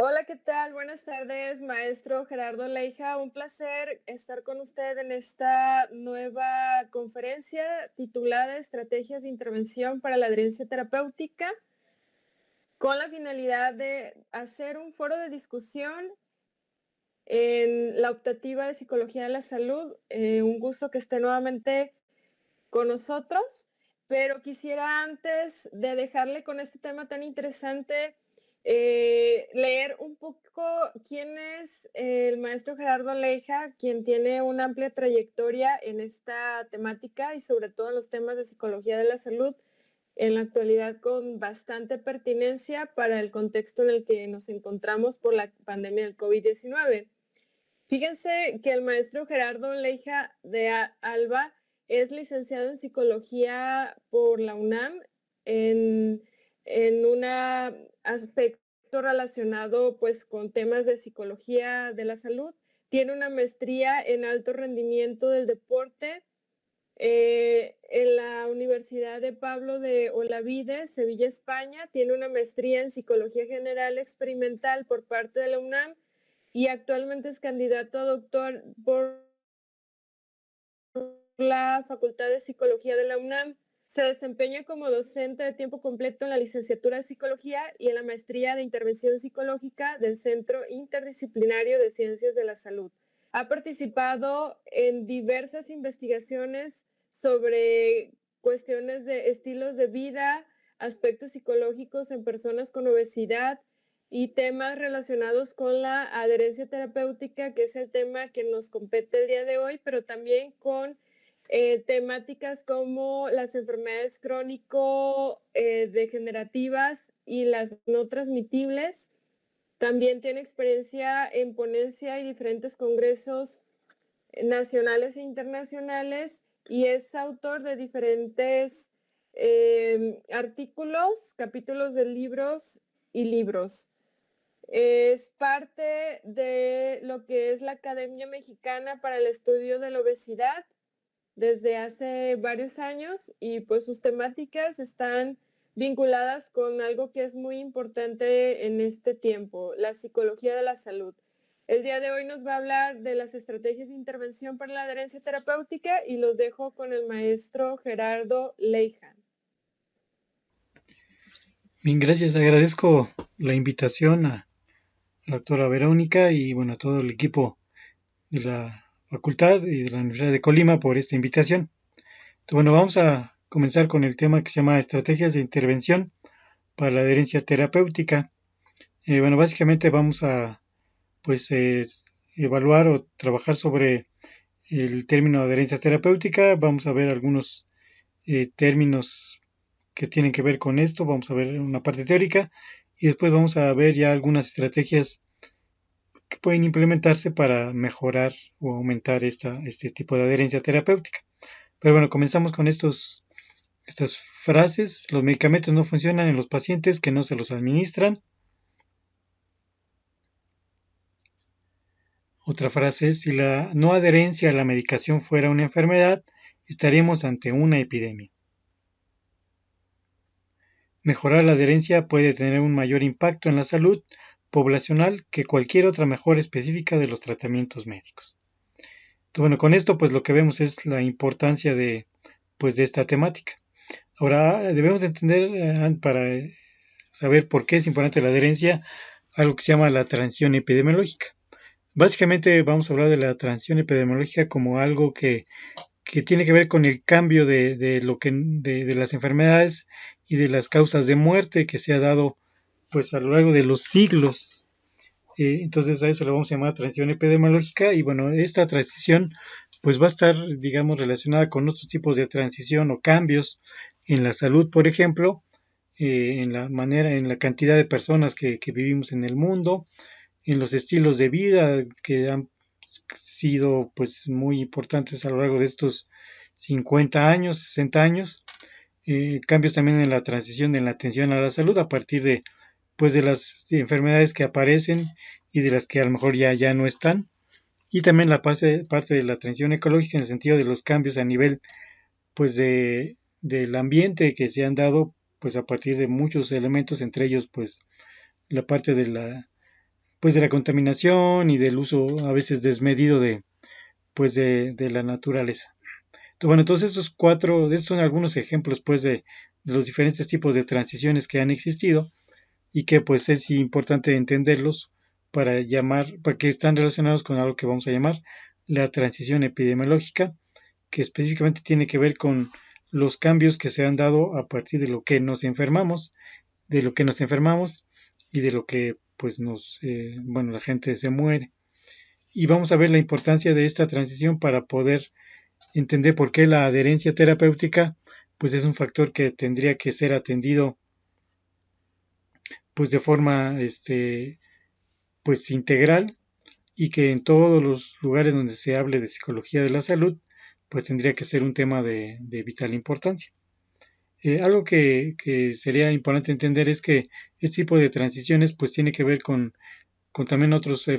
Hola, ¿qué tal? Buenas tardes, maestro Gerardo Leija. Un placer estar con usted en esta nueva conferencia titulada Estrategias de Intervención para la Adherencia Terapéutica, con la finalidad de hacer un foro de discusión en la optativa de Psicología de la Salud. Un gusto que esté nuevamente con nosotros, pero quisiera antes de dejarle con este tema tan interesante, leer un poco quién es el maestro Gerardo Leija, quien tiene una amplia trayectoria en esta temática y sobre todo en los temas de psicología de la salud, en la actualidad con bastante pertinencia para el contexto en el que nos encontramos por la pandemia del COVID-19. Fíjense que el maestro Gerardo Leija de Alba es licenciado en psicología por la UNAM en, en un aspecto relacionado pues con temas de psicología de la salud. Tiene una maestría en alto rendimiento del deporte en la Universidad de Pablo de Olavide, Sevilla, España. Tiene una maestría en psicología general experimental por parte de la UNAM y actualmente es candidato a doctor por la Facultad de Psicología de la UNAM. Se desempeña como docente de tiempo completo en la licenciatura de Psicología y en la maestría de Intervención Psicológica del Centro Interdisciplinario de Ciencias de la Salud. Ha participado en diversas investigaciones sobre cuestiones de estilos de vida, aspectos psicológicos en personas con obesidad, y temas relacionados con la adherencia terapéutica, que es el tema que nos compete el día de hoy, pero también con temáticas como las enfermedades crónico-degenerativas y las no transmitibles. También tiene experiencia en ponencia y diferentes congresos nacionales e internacionales y es autor de diferentes artículos, capítulos de libros y libros. Es parte de lo que es la Academia Mexicana para el Estudio de la Obesidad desde hace varios años y pues sus temáticas están vinculadas con algo que es muy importante en este tiempo, la psicología de la salud. El día de hoy nos va a hablar de las estrategias de intervención para la adherencia terapéutica y los dejo con el maestro Gerardo Leija. Bien, gracias. Agradezco la invitación a la doctora Verónica y bueno, a todo el equipo de la facultad y de la Universidad de Colima por esta invitación. Entonces, bueno, vamos a comenzar con el tema que se llama Estrategias de Intervención para la Adherencia Terapéutica. Bueno, básicamente vamos a pues evaluar o trabajar sobre el término adherencia terapéutica. Vamos a ver algunos términos que tienen que ver con esto. Vamos a ver una parte teórica y después vamos a ver ya algunas estrategias que pueden implementarse para mejorar o aumentar este tipo de adherencia terapéutica. Pero bueno, comenzamos con estas frases. Los medicamentos no funcionan en los pacientes que no se los administran. Otra frase es, si la no adherencia a la medicación fuera una enfermedad, estaríamos ante una epidemia. Mejorar la adherencia puede tener un mayor impacto en la salud poblacional que cualquier otra mejora específica de los tratamientos médicos. Entonces, bueno, con esto pues lo que vemos es la importancia de esta temática. Ahora debemos entender para saber por qué es importante la adherencia algo que se llama la transición epidemiológica. Básicamente vamos a hablar de la transición epidemiológica como algo que tiene que ver con el cambio de las enfermedades y de las causas de muerte que se ha dado pues a lo largo de los siglos. Entonces a eso le vamos a llamar transición epidemiológica y bueno, esta transición pues va a estar digamos relacionada con otros tipos de transición o cambios en la salud, por ejemplo, en la cantidad de personas que vivimos en el mundo, en los estilos de vida que han sido pues muy importantes a lo largo de estos 50 años, 60 años, cambios también en la transición en la atención a la salud a partir de las enfermedades que aparecen y de las que a lo mejor ya no están, y también la parte de la transición ecológica en el sentido de los cambios a nivel pues del ambiente que se han dado pues a partir de muchos elementos, entre ellos pues la parte pues de la contaminación y del uso a veces desmedido de la naturaleza. Bueno, entonces estos son algunos ejemplos pues de los diferentes tipos de transiciones que han existido y que pues es importante entenderlos porque están relacionados con algo que vamos a llamar la transición epidemiológica, que específicamente tiene que ver con los cambios que se han dado a partir de lo que nos enfermamos, y de lo que pues la gente se muere. Y vamos a ver la importancia de esta transición para poder entender por qué la adherencia terapéutica pues es un factor que tendría que ser atendido pues de forma pues integral, y que en todos los lugares donde se hable de psicología de la salud pues tendría que ser un tema de vital importancia. Algo que sería importante entender es que este tipo de transiciones pues tiene que ver con también otros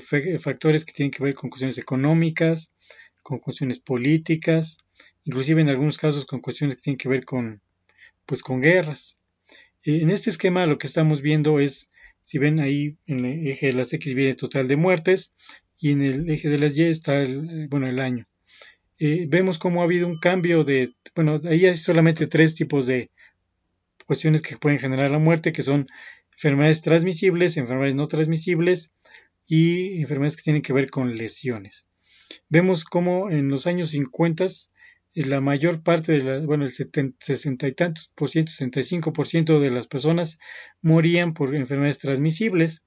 factores que tienen que ver con cuestiones económicas, con cuestiones políticas, inclusive en algunos casos con cuestiones que tienen que ver con guerras. En este esquema lo que estamos viendo es, si ven ahí en el eje de las X viene el total de muertes y en el eje de las Y está el año. Vemos cómo ha habido un cambio ahí hay solamente tres tipos de cuestiones que pueden generar la muerte, que son enfermedades transmisibles, enfermedades no transmisibles y enfermedades que tienen que ver con lesiones. Vemos cómo en los años 50 la mayor parte el 60 y tantos por ciento, 65% de las personas morían por enfermedades transmisibles,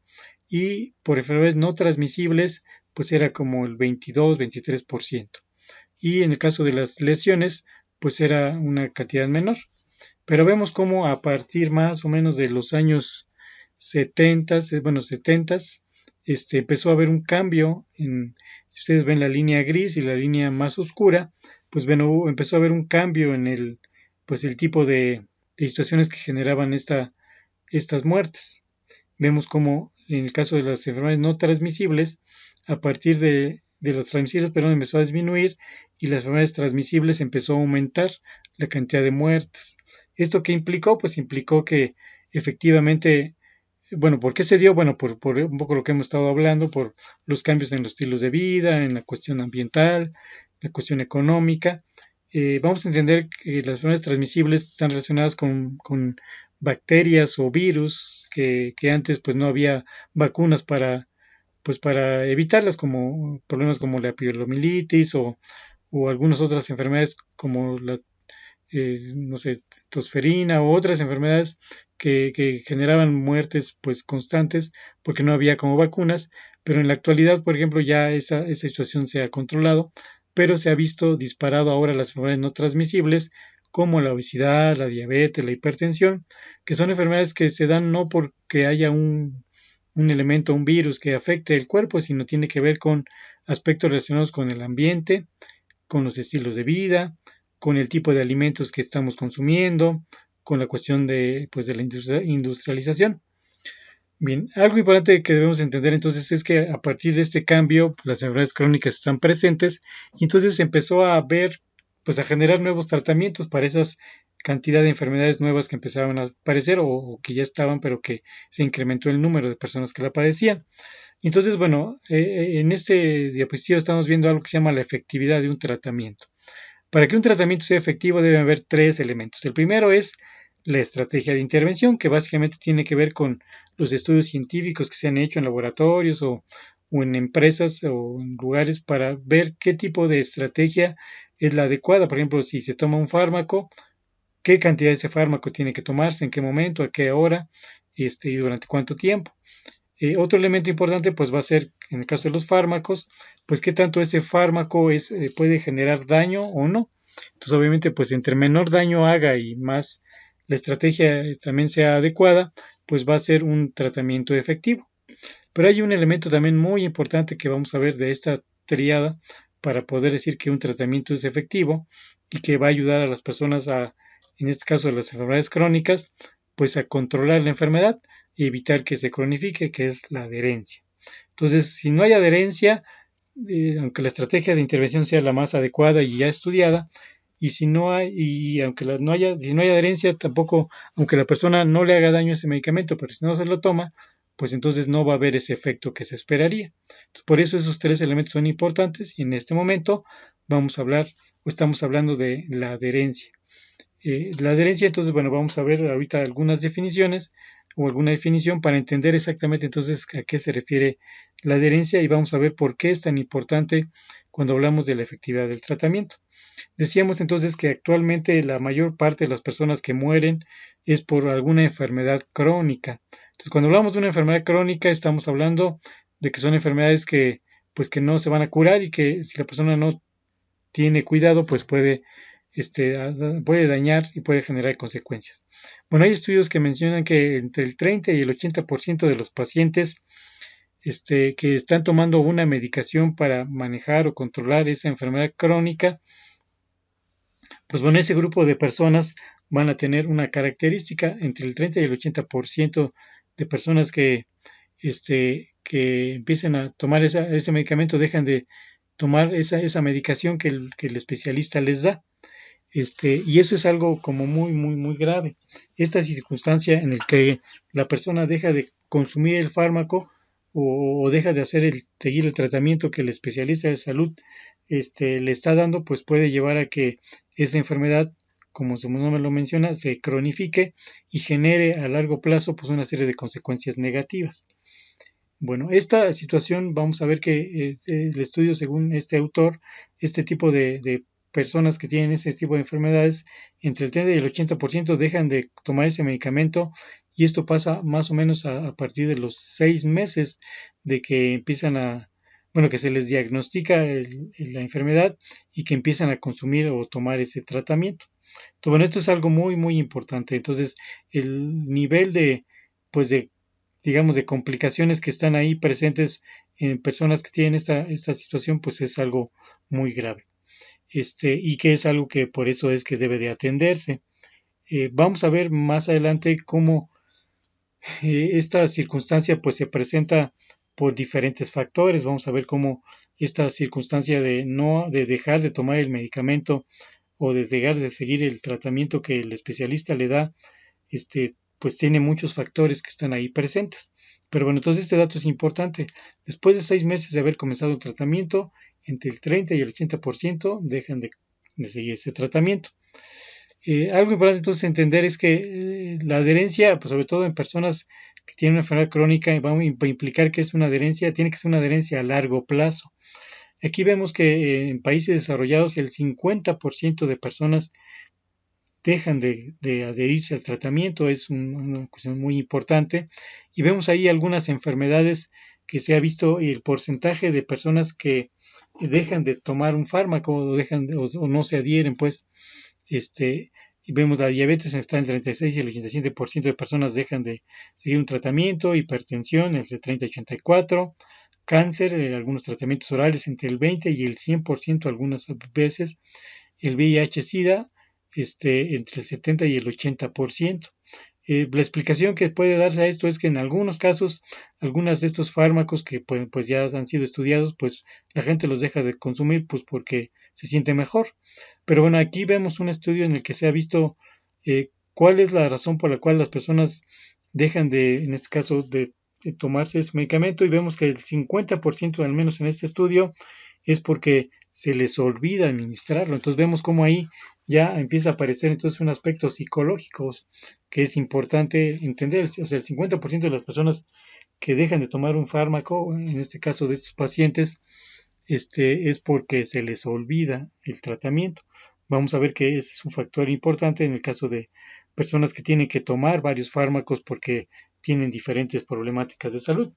y por enfermedades no transmisibles pues era como el 22-23%. Y en el caso de las lesiones pues era una cantidad menor. Pero vemos cómo a partir más o menos de los años 70, empezó a haber un cambio si ustedes ven la línea gris y la línea más oscura, pues bueno, empezó a haber un cambio en el tipo de situaciones que generaban estas muertes. Vemos como en el caso de las enfermedades no transmisibles, a partir de los transmisibles, empezó a disminuir, y las enfermedades transmisibles empezó a aumentar la cantidad de muertes. ¿Esto qué implicó? Pues implicó que efectivamente, ¿por qué se dio? Por un poco lo que hemos estado hablando, por los cambios en los estilos de vida, en la cuestión ambiental, la cuestión económica. Vamos a entender que las enfermedades transmisibles están relacionadas con bacterias o virus que antes pues no había vacunas para evitarlas, como problemas como la poliomielitis o algunas otras enfermedades como la tosferina u otras enfermedades que generaban muertes pues constantes porque no había como vacunas. Pero en la actualidad, por ejemplo, ya esa situación se ha controlado, pero se ha visto disparado ahora las enfermedades no transmisibles como la obesidad, la diabetes, la hipertensión, que son enfermedades que se dan no porque haya un elemento, un virus que afecte el cuerpo, sino tiene que ver con aspectos relacionados con el ambiente, con los estilos de vida, con el tipo de alimentos que estamos consumiendo, con la cuestión de la industrialización. Bien, algo importante que debemos entender entonces es que a partir de este cambio las enfermedades crónicas están presentes, y entonces se empezó a generar nuevos tratamientos para esas cantidad de enfermedades nuevas que empezaban a aparecer o que ya estaban, pero que se incrementó el número de personas que la padecían. Entonces, en este diapositiva estamos viendo algo que se llama la efectividad de un tratamiento. Para que un tratamiento sea efectivo deben haber tres elementos. El primero es la estrategia de intervención, que básicamente tiene que ver con los estudios científicos que se han hecho en laboratorios o en empresas o en lugares para ver qué tipo de estrategia es la adecuada. Por ejemplo, si se toma un fármaco, qué cantidad de ese fármaco tiene que tomarse, en qué momento, a qué hora, y durante cuánto tiempo. Otro elemento importante pues va a ser, en el caso de los fármacos, pues qué tanto ese fármaco puede generar daño o no. Entonces obviamente pues entre menor daño haga y más la estrategia también sea adecuada, pues va a ser un tratamiento efectivo. Pero hay un elemento también muy importante que vamos a ver de esta triada para poder decir que un tratamiento es efectivo y que va a ayudar a las personas en este caso las enfermedades crónicas, pues a controlar la enfermedad y evitar que se cronifique, que es la adherencia. Entonces, si no hay adherencia, aunque la estrategia de intervención sea la más adecuada y ya estudiada, y si no hay, y aunque no haya adherencia, tampoco, aunque la persona no le haga daño a ese medicamento, pero si no se lo toma, pues entonces no va a haber ese efecto que se esperaría. Entonces, por eso esos tres elementos son importantes y en este momento vamos a hablar o estamos hablando de la adherencia. La adherencia, entonces, bueno, vamos a ver ahorita algunas definiciones o alguna definición para entender exactamente entonces a qué se refiere la adherencia y vamos a ver por qué es tan importante cuando hablamos de la efectividad del tratamiento. Decíamos entonces que actualmente la mayor parte de las personas que mueren es por alguna enfermedad crónica. Entonces, cuando hablamos de una enfermedad crónica, estamos hablando de que son enfermedades que, pues, que no se van a curar y que si la persona no tiene cuidado, pues puede dañar y puede generar consecuencias. Bueno, hay estudios que mencionan que entre el 30 y el 80% de los pacientes que están tomando una medicación para manejar o controlar esa enfermedad crónica, pues bueno, ese grupo de personas van a tener una característica entre el 30 y el 80% de personas que empiecen a tomar ese medicamento, dejan de tomar esa medicación que el especialista les da. Y eso es algo como muy, muy, muy grave. Esta circunstancia en la que la persona deja de consumir el fármaco o deja de seguir el tratamiento que el especialista de salud le está dando, pues puede llevar a que esa enfermedad, como su nombre lo menciona, se cronifique y genere a largo plazo pues una serie de consecuencias negativas. Bueno, esta situación vamos a ver que el estudio, según este autor, este tipo de personas que tienen ese tipo de enfermedades, entre el 30 y el 80% dejan de tomar ese medicamento y esto pasa más o menos a partir de los 6 meses de que que se les diagnostica la enfermedad y que empiezan a consumir o tomar ese tratamiento. Entonces, bueno, esto es algo muy, muy importante. Entonces, el nivel pues digamos, de complicaciones que están ahí presentes en personas que tienen esta situación, pues es algo muy grave. Y que es algo que por eso es que debe de atenderse. Vamos a ver más adelante cómo esta circunstancia pues se presenta por diferentes factores. Vamos a ver cómo esta circunstancia de dejar de tomar el medicamento o de dejar de seguir el tratamiento que el especialista le da, pues tiene muchos factores que están ahí presentes. Pero bueno, entonces este dato es importante. Después de 6 meses de haber comenzado el tratamiento, entre el 30 y el 80% dejan de seguir ese tratamiento. Algo importante entonces entender es que la adherencia, pues sobre todo en personas que tienen una enfermedad crónica, va a implicar que tiene que ser una adherencia a largo plazo. Aquí vemos que en países desarrollados el 50% de personas dejan de adherirse al tratamiento, es una cuestión muy importante. Y vemos ahí algunas enfermedades que se ha visto y el porcentaje de personas que dejan de tomar un fármaco o no se adhieren, pues, y vemos la diabetes está entre el 36 y el 87% de personas dejan de seguir un tratamiento, hipertensión entre 30 y 84%, cáncer, algunos tratamientos orales entre el 20 y el 100% algunas veces, el VIH-Sida entre el 70 y el 80%. La explicación que puede darse a esto es que en algunos casos, algunos de estos fármacos que pues ya han sido estudiados, pues la gente los deja de consumir pues porque se siente mejor. Pero bueno, aquí vemos un estudio en el que se ha visto cuál es la razón por la cual las personas dejan en este caso, de tomarse ese medicamento y vemos que el 50% al menos en este estudio es porque se les olvida administrarlo. Entonces vemos cómo ahí ya empieza a aparecer entonces un aspecto psicológico que es importante entender. O sea, el 50% de las personas que dejan de tomar un fármaco, en este caso de estos pacientes, es porque se les olvida el tratamiento. Vamos a ver que ese es un factor importante en el caso de personas que tienen que tomar varios fármacos porque tienen diferentes problemáticas de salud,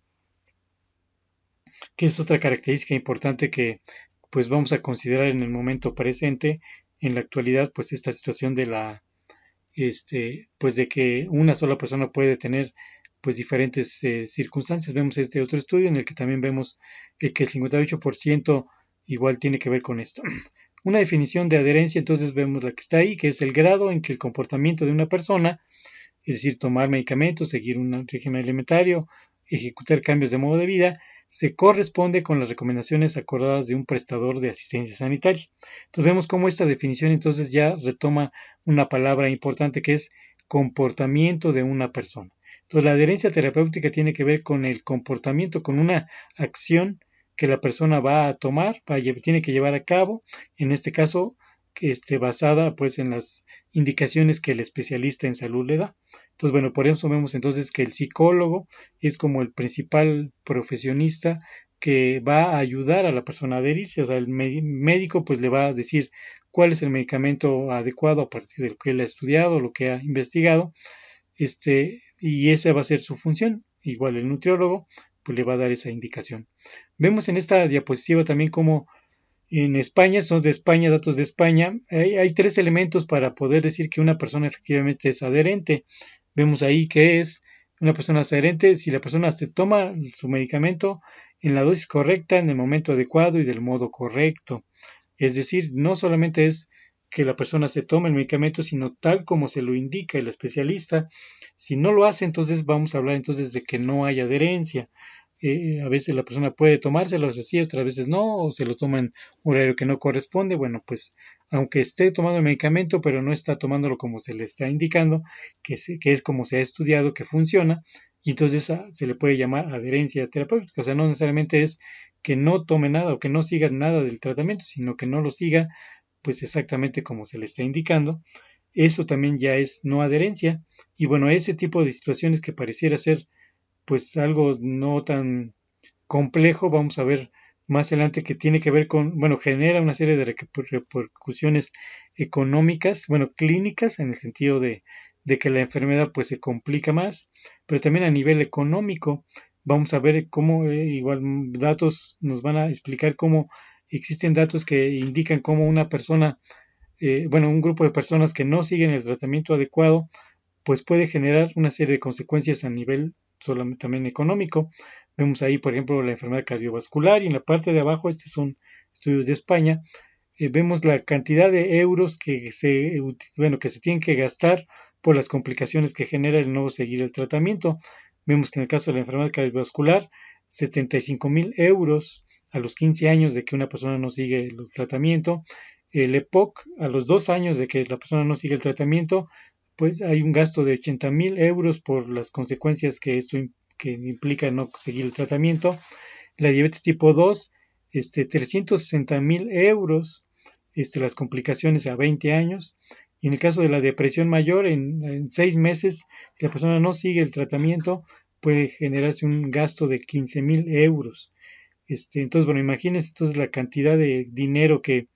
que es otra característica importante que pues vamos a considerar en el momento presente. En la actualidad, pues esta situación pues de que una sola persona puede tener pues diferentes circunstancias. Vemos este otro estudio en el que también vemos que el 58% igual tiene que ver con esto. Una definición de adherencia, entonces vemos la que está ahí, que es el grado en que el comportamiento de una persona, es decir, tomar medicamentos, seguir un régimen alimentario, ejecutar cambios de modo de vida, se corresponde con las recomendaciones acordadas de un prestador de asistencia sanitaria. Entonces vemos cómo esta definición entonces ya retoma una palabra importante que es comportamiento de una persona. Entonces, la adherencia terapéutica tiene que ver con el comportamiento, con una acción que la persona va a tomar, tiene que llevar a cabo, en este caso, que esté basada pues en las indicaciones que el especialista en salud le da. Entonces, bueno, por eso vemos entonces que el psicólogo es como el principal profesionista que va a ayudar a la persona a adherirse, o sea, el médico pues le va a decir cuál es el medicamento adecuado a partir de lo que él ha estudiado, lo que ha investigado, y esa va a ser su función. Igual el nutriólogo pues le va a dar esa indicación. Vemos en esta diapositiva también cómo en España, son de España, datos de España, hay tres elementos para poder decir que una persona efectivamente es adherente. Vemos ahí que es una persona adherente si la persona se toma su medicamento en la dosis correcta, en el momento adecuado y del modo correcto. Es decir, no solamente es que la persona se tome el medicamento, sino tal como se lo indica el especialista. Si no lo hace, entonces vamos a hablar entonces de que no hay adherencia. A veces la persona puede tomárselo así, otras veces no, o se lo toma en horario que no corresponde. Bueno, pues aunque esté tomando el medicamento, pero no está tomándolo como se le está indicando, que es como se ha estudiado que funciona, y entonces se le puede llamar adherencia terapéutica. O sea, no necesariamente es que no tome nada o que no siga nada del tratamiento, sino que no lo siga pues exactamente como se le está indicando. Eso también ya es no adherencia. Y bueno, ese tipo de situaciones que pareciera ser pues algo no tan complejo, vamos a ver más adelante que tiene que ver con, bueno, genera una serie de repercusiones económicas, bueno, clínicas, en el sentido de que la enfermedad pues se complica más, pero también a nivel económico, vamos a ver cómo, igual datos nos van a explicar cómo existen datos que indican cómo una persona, bueno, un grupo de personas que no siguen el tratamiento adecuado, pues puede generar una serie de consecuencias a nivel solamente también económico. Vemos ahí, por ejemplo, la enfermedad cardiovascular y en la parte de abajo, estos son estudios de España, vemos la cantidad de euros que se tienen que gastar por las complicaciones que genera el no seguir el tratamiento. Vemos que en el caso de la enfermedad cardiovascular, 75.000 euros a los 15 años de que una persona no sigue el tratamiento. El EPOC, a los 2 años de que la persona no sigue el tratamiento, pues hay un gasto de 80.000 euros por las consecuencias que esto que implica no seguir el tratamiento. La diabetes tipo 2, 360.000 euros, las complicaciones a 20 años. Y en el caso de la depresión mayor, en 6 meses, si la persona no sigue el tratamiento, puede generarse un gasto de 15.000 euros. Entonces, bueno, imagínense entonces la cantidad de dinero que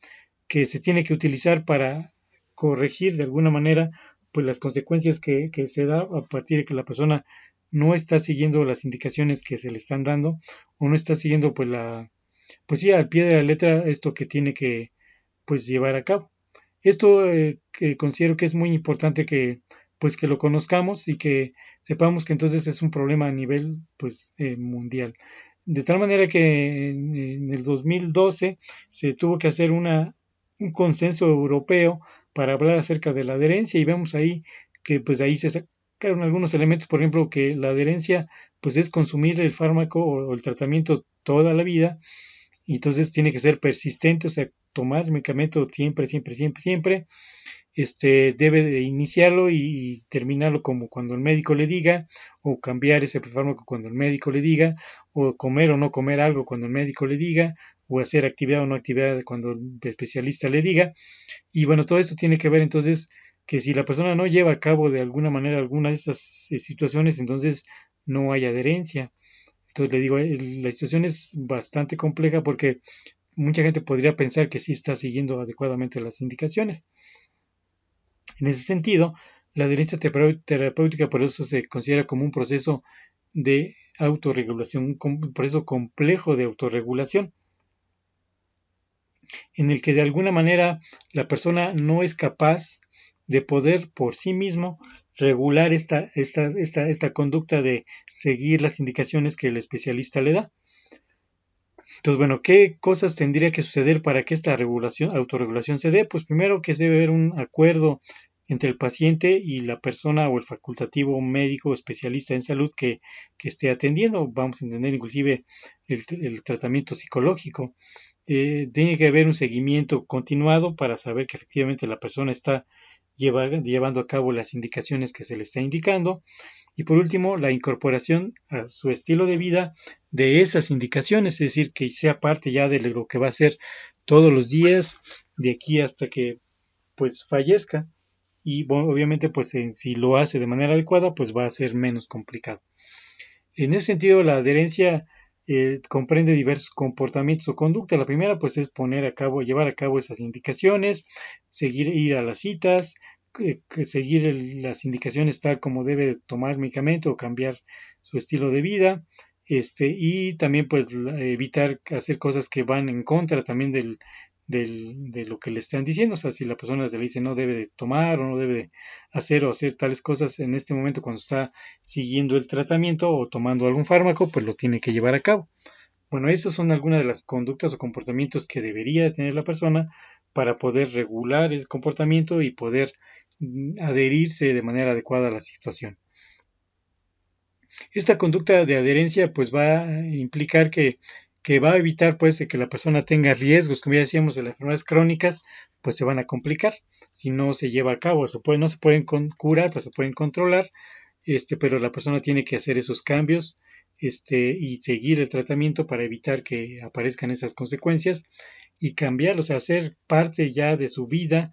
se tiene que utilizar para corregir de alguna manera pues las consecuencias que se da a partir de que la persona no está siguiendo las indicaciones que se le están dando o no está siguiendo pues sí, al pie de la letra esto que tiene que pues llevar a cabo. Esto que considero que es muy importante que pues que lo conozcamos y que sepamos que entonces es un problema a nivel pues mundial. De tal manera que en el 2012 se tuvo que hacer un consenso europeo para hablar acerca de la adherencia y vemos ahí que pues ahí se sacaron algunos elementos, por ejemplo, que la adherencia pues es consumir el fármaco o el tratamiento toda la vida y entonces tiene que ser persistente, o sea, tomar el medicamento siempre, siempre, siempre, siempre. Debe de iniciarlo y terminarlo como cuando el médico le diga, o cambiar ese fármaco cuando el médico le diga, o comer o no comer algo cuando el médico le diga, o hacer actividad o no actividad cuando el especialista le diga. Y bueno, todo esto tiene que ver entonces que si la persona no lleva a cabo de alguna manera alguna de estas situaciones, entonces no hay adherencia. Entonces le digo, la situación es bastante compleja porque mucha gente podría pensar que sí está siguiendo adecuadamente las indicaciones. En ese sentido, la adherencia terapéutica por eso se considera como un proceso de autorregulación, un proceso complejo de autorregulación, en el que de alguna manera la persona no es capaz de poder por sí mismo regular esta conducta de seguir las indicaciones que el especialista le da. Entonces, bueno, ¿qué cosas tendría que suceder para que esta autorregulación se dé? Pues primero que debe haber un acuerdo entre el paciente y la persona o el facultativo médico o especialista en salud que esté atendiendo. Vamos a entender inclusive el tratamiento psicológico. Tiene que haber un seguimiento continuado para saber que efectivamente la persona está llevando a cabo las indicaciones que se le está indicando. Y por último, la incorporación a su estilo de vida de esas indicaciones, es decir, que sea parte ya de lo que va a hacer todos los días de aquí hasta que pues fallezca. Y bueno, obviamente pues si lo hace de manera adecuada pues va a ser menos complicado. En ese sentido, la adherencia comprende diversos comportamientos o conductas. La primera, pues, es llevar a cabo esas indicaciones, ir a las citas, seguir las indicaciones tal como debe de tomar medicamento o cambiar su estilo de vida. Y también, pues, evitar hacer cosas que van en contra también de lo que le están diciendo. O sea, si la persona le dice no debe de tomar o no debe de hacer o hacer tales cosas en este momento cuando está siguiendo el tratamiento o tomando algún fármaco, pues lo tiene que llevar a cabo. Bueno, esas son algunas de las conductas o comportamientos que debería tener la persona para poder regular el comportamiento y poder adherirse de manera adecuada a la situación. Esta conducta de adherencia pues va a implicar que va a evitar pues de que la persona tenga riesgos, como ya decíamos, de las enfermedades crónicas, pues se van a complicar si no se lleva a cabo. No se pueden curar, pues se pueden controlar, pero la persona tiene que hacer esos cambios y seguir el tratamiento para evitar que aparezcan esas consecuencias y cambiar, o sea, hacer parte ya de su vida,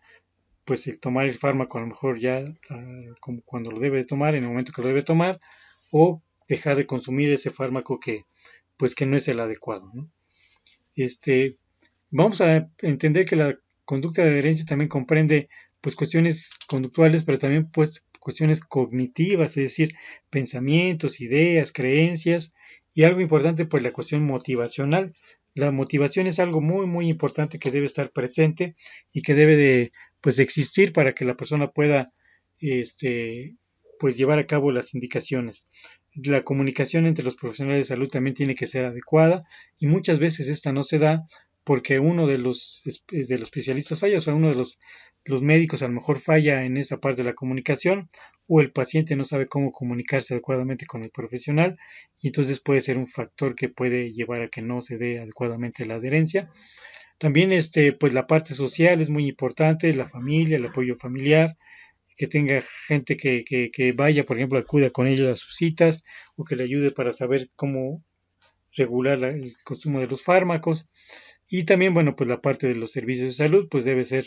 pues el tomar el fármaco a lo mejor ya como cuando lo debe de tomar, en el momento que lo debe tomar, o dejar de consumir ese fármaco que pues que no es el adecuado, ¿no? Vamos a entender que la conducta de adherencia también comprende pues cuestiones conductuales, pero también pues cuestiones cognitivas, es decir, pensamientos, ideas, creencias y algo importante pues la cuestión motivacional. La motivación es algo muy muy importante que debe estar presente y que debe de pues de existir para que la persona pueda pues llevar a cabo las indicaciones. La comunicación entre los profesionales de salud también tiene que ser adecuada y muchas veces esta no se da porque uno de los especialistas falla, o sea, uno de los médicos a lo mejor falla en esa parte de la comunicación o el paciente no sabe cómo comunicarse adecuadamente con el profesional y entonces puede ser un factor que puede llevar a que no se dé adecuadamente la adherencia. También pues la parte social es muy importante, la familia, el apoyo familiar, que tenga gente que vaya, por ejemplo, acuda con ellos a sus citas o que le ayude para saber cómo regular el consumo de los fármacos. Y también, bueno, pues la parte de los servicios de salud, pues debe ser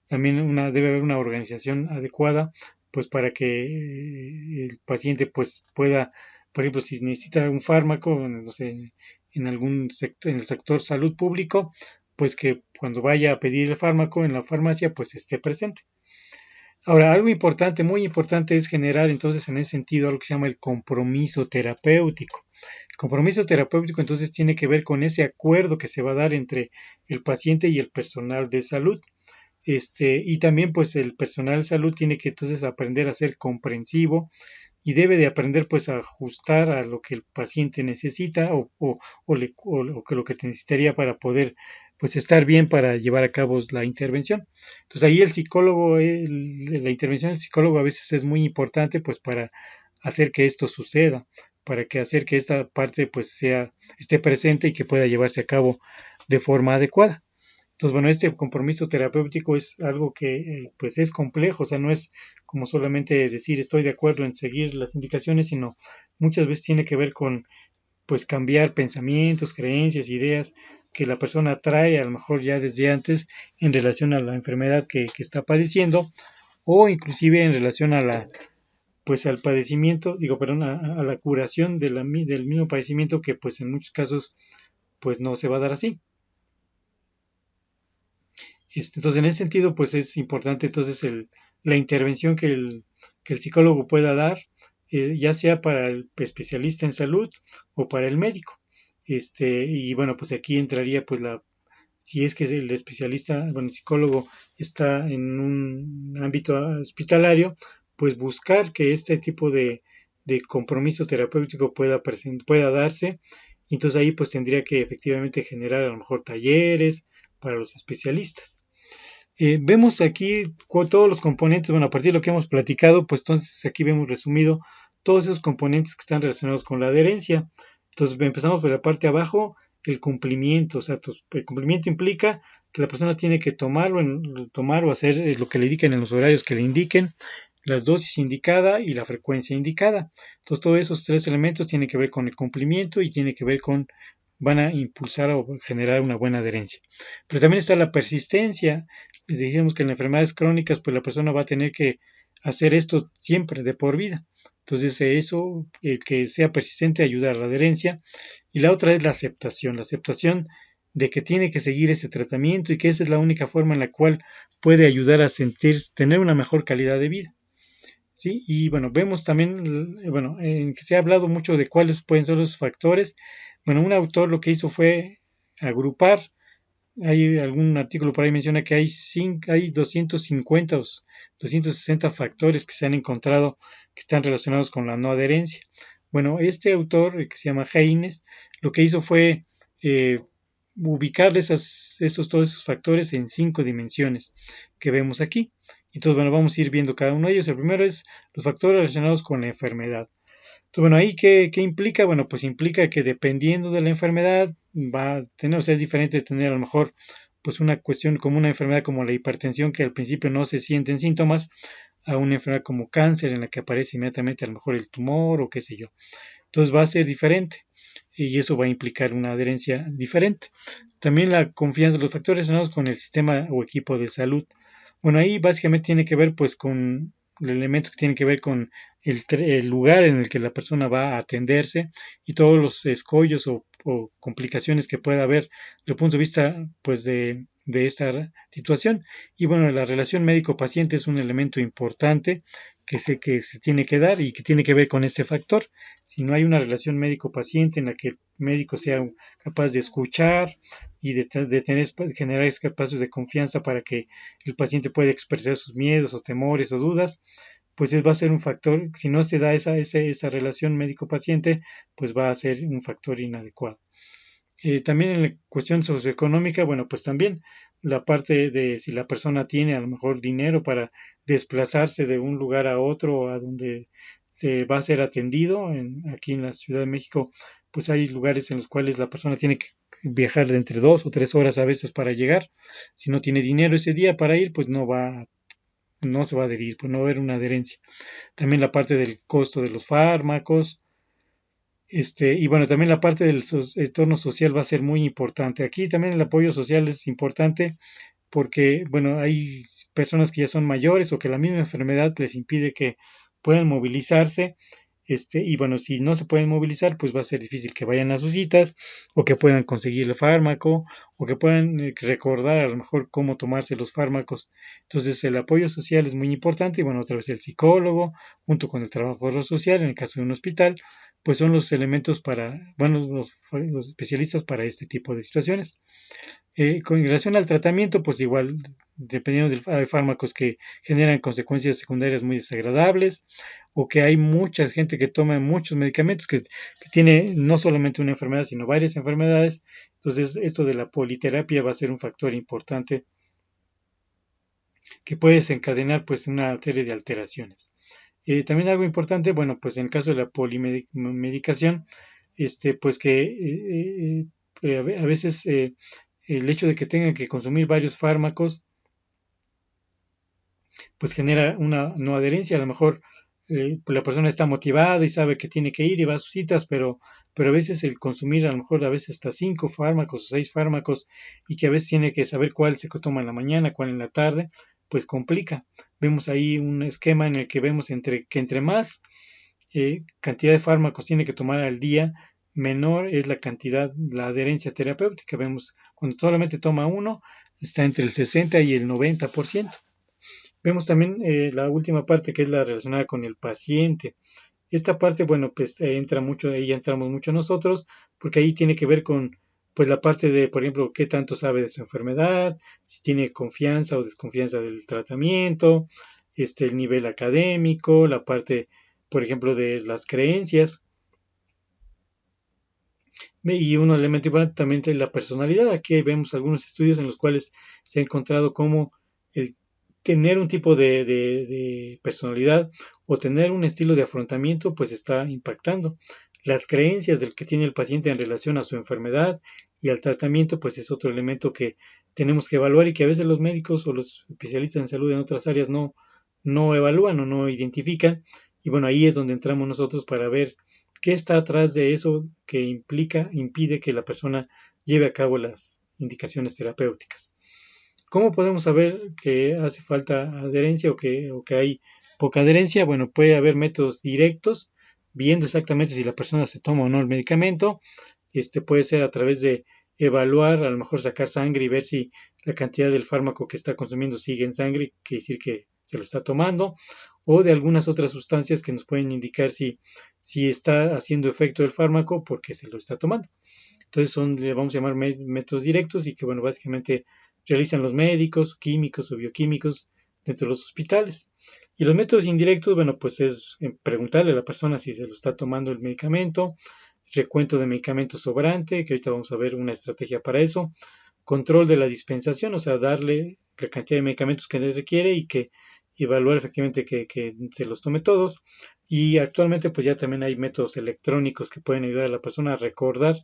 también debe haber una organización adecuada, pues para que el paciente pues pueda, por ejemplo, si necesita un fármaco, no sé, en algún sector, en el sector salud público, pues que cuando vaya a pedir el fármaco en la farmacia, pues esté presente. Ahora, algo importante, muy importante, es generar entonces en ese sentido algo que se llama el compromiso terapéutico. El compromiso terapéutico entonces tiene que ver con ese acuerdo que se va a dar entre el paciente y el personal de salud. Y también pues el personal de salud tiene que entonces aprender a ser comprensivo y debe de aprender pues a ajustar a lo que el paciente necesita o que lo que necesitaría para poder pues estar bien para llevar a cabo la intervención. Entonces ahí el psicólogo, la intervención del psicólogo a veces es muy importante pues para hacer que esto suceda, para que hacer que esta parte pues esté presente y que pueda llevarse a cabo de forma adecuada. Entonces, bueno, este compromiso terapéutico es algo que pues es complejo, o sea, no es como solamente decir estoy de acuerdo en seguir las indicaciones, sino muchas veces tiene que ver con pues cambiar pensamientos, creencias, ideas que la persona trae a lo mejor ya desde antes en relación a la enfermedad que está padeciendo o inclusive en relación pues al padecimiento, a la curación del mismo padecimiento que pues en muchos casos pues no se va a dar así. Entonces, en ese sentido, pues es importante entonces la intervención que el psicólogo pueda dar, ya sea para el especialista en salud o para el médico. Y bueno, pues aquí entraría pues si es que el especialista, bueno, el psicólogo está en un ámbito hospitalario, pues buscar que este tipo de compromiso terapéutico pueda darse. Y entonces ahí pues tendría que efectivamente generar a lo mejor talleres para los especialistas. Vemos aquí todos los componentes, bueno, a partir de lo que hemos platicado, pues entonces aquí vemos resumido todos esos componentes que están relacionados con la adherencia. Entonces empezamos por la parte de abajo, el cumplimiento, o sea, el cumplimiento implica que la persona tiene que tomar o hacer lo que le indiquen en los horarios que le indiquen, las dosis indicada y la frecuencia indicada. Entonces, todos esos tres elementos tienen que ver con el cumplimiento y tiene que ver con van a impulsar o generar una buena adherencia. Pero también está la persistencia. Les dijimos que en las enfermedades crónicas, pues la persona va a tener que hacer esto siempre, de por vida. Entonces, eso, el que sea persistente, ayuda a la adherencia. Y la otra es la aceptación de que tiene que seguir ese tratamiento y que esa es la única forma en la cual puede ayudar a tener una mejor calidad de vida. ¿Sí? Y bueno, vemos también, bueno, en que se ha hablado mucho de cuáles pueden ser los factores. Bueno, un autor lo que hizo fue agrupar, hay algún artículo por ahí menciona que hay 250 o 260 factores que se han encontrado que están relacionados con la no adherencia. Bueno, este autor, que se llama Haynes, lo que hizo fue eh, ubicar todos esos factores en 5 dimensiones que vemos aquí. Entonces, bueno, vamos a ir viendo cada uno de ellos. El primero es los factores relacionados con la enfermedad. Entonces, bueno, ahí ¿qué implica? Bueno, pues implica que dependiendo de la enfermedad va a tener, o sea, es diferente tener a lo mejor pues una cuestión como una enfermedad como la hipertensión que al principio no se sienten síntomas, a una enfermedad como cáncer en la que aparece inmediatamente a lo mejor el tumor o qué sé yo. Entonces va a ser diferente y eso va a implicar una adherencia diferente. También la confianza, los factores relacionados con el sistema o equipo de salud. Bueno, ahí básicamente tiene que ver pues con elementos que tienen que ver con el lugar en el que la persona va a atenderse y todos los escollos o complicaciones que pueda haber desde el punto de vista pues de esta situación. Y bueno, la relación médico-paciente es un elemento importante que se tiene que dar y que tiene que ver con ese factor. Si no hay una relación médico-paciente en la que el médico sea capaz de escuchar y generar espacios de confianza para que el paciente pueda expresar sus miedos o temores o dudas, pues va a ser un factor, si no se da esa relación médico-paciente, pues va a ser un factor inadecuado. También en la cuestión socioeconómica, bueno, pues también la parte de si la persona tiene a lo mejor dinero para desplazarse de un lugar a otro, a donde se va a ser atendido, aquí en la Ciudad de México, pues hay lugares en los cuales la persona tiene que viajar de entre 2 o 3 horas a veces para llegar. Si no tiene dinero ese día para ir, pues no se va a adherir, pues no va a haber una adherencia. También la parte del costo de los fármacos, y bueno, también la parte del entorno social va a ser muy importante. Aquí también el apoyo social es importante porque, bueno, hay personas que ya son mayores o que la misma enfermedad les impide que puedan movilizarse. Y bueno, si no se pueden movilizar, pues va a ser difícil que vayan a sus citas o que puedan conseguir el fármaco o que puedan recordar a lo mejor cómo tomarse los fármacos. Entonces, el apoyo social es muy importante y bueno, otra vez el psicólogo junto con el trabajador social en el caso de un hospital pues son los elementos bueno, los especialistas para este tipo de situaciones. Con relación al tratamiento, pues igual, dependiendo hay fármacos que generan consecuencias secundarias muy desagradables, o que hay mucha gente que toma muchos medicamentos que tiene no solamente una enfermedad, sino varias enfermedades. Entonces, esto de la politerapia va a ser un factor importante que puede desencadenar pues una serie de alteraciones. También algo importante, bueno, pues en el caso de la polimedicación, pues que a veces el hecho de que tengan que consumir varios fármacos, pues genera una no adherencia. A lo mejor pues la persona está motivada y sabe que tiene que ir y va a sus citas, pero a veces el consumir a lo mejor a veces hasta 5 fármacos o 6 fármacos y que a veces tiene que saber cuál se toma en la mañana, cuál en la tarde, pues complica. Vemos ahí un esquema en el que vemos que entre más cantidad de fármacos tiene que tomar al día, menor es la adherencia terapéutica. Vemos cuando solamente toma uno, está entre el 60 y el 90%. Vemos también la última parte que es la relacionada con el paciente. Esta parte, bueno, pues entra mucho, ahí entramos mucho nosotros, porque ahí tiene que ver con, pues la parte de, por ejemplo, qué tanto sabe de su enfermedad, si tiene confianza o desconfianza del tratamiento, el nivel académico, la parte, por ejemplo, de las creencias. Y un elemento importante también es la personalidad. Aquí vemos algunos estudios en los cuales se ha encontrado cómo el tener un tipo de personalidad o tener un estilo de afrontamiento pues está impactando. las creencias del que tiene el paciente en relación a su enfermedad y al tratamiento, pues es otro elemento que tenemos que evaluar y que a veces los médicos o los especialistas en salud en otras áreas no evalúan o no identifican. Y bueno, ahí es donde entramos nosotros para ver qué está atrás de eso que impide que la persona lleve a cabo las indicaciones terapéuticas. ¿Cómo podemos saber que hace falta adherencia o que hay poca adherencia? Bueno, puede haber métodos directos, viendo exactamente si la persona se toma o no el medicamento. Puede ser a través de evaluar, a lo mejor sacar sangre y ver si la cantidad del fármaco que está consumiendo sigue en sangre, quiere decir que se lo está tomando, o de algunas otras sustancias que nos pueden indicar si está haciendo efecto el fármaco porque se lo está tomando. Entonces le vamos a llamar métodos directos y que, bueno, básicamente realizan los médicos, químicos o bioquímicos dentro de los hospitales. Y los métodos indirectos, bueno, pues es preguntarle a la persona si se lo está tomando el medicamento, recuento de medicamentos sobrante, que ahorita vamos a ver una estrategia para eso, control de la dispensación, o sea, darle la cantidad de medicamentos que le requiere y que evaluar efectivamente que se los tome todos. Y actualmente pues ya también hay métodos electrónicos que pueden ayudar a la persona a recordar,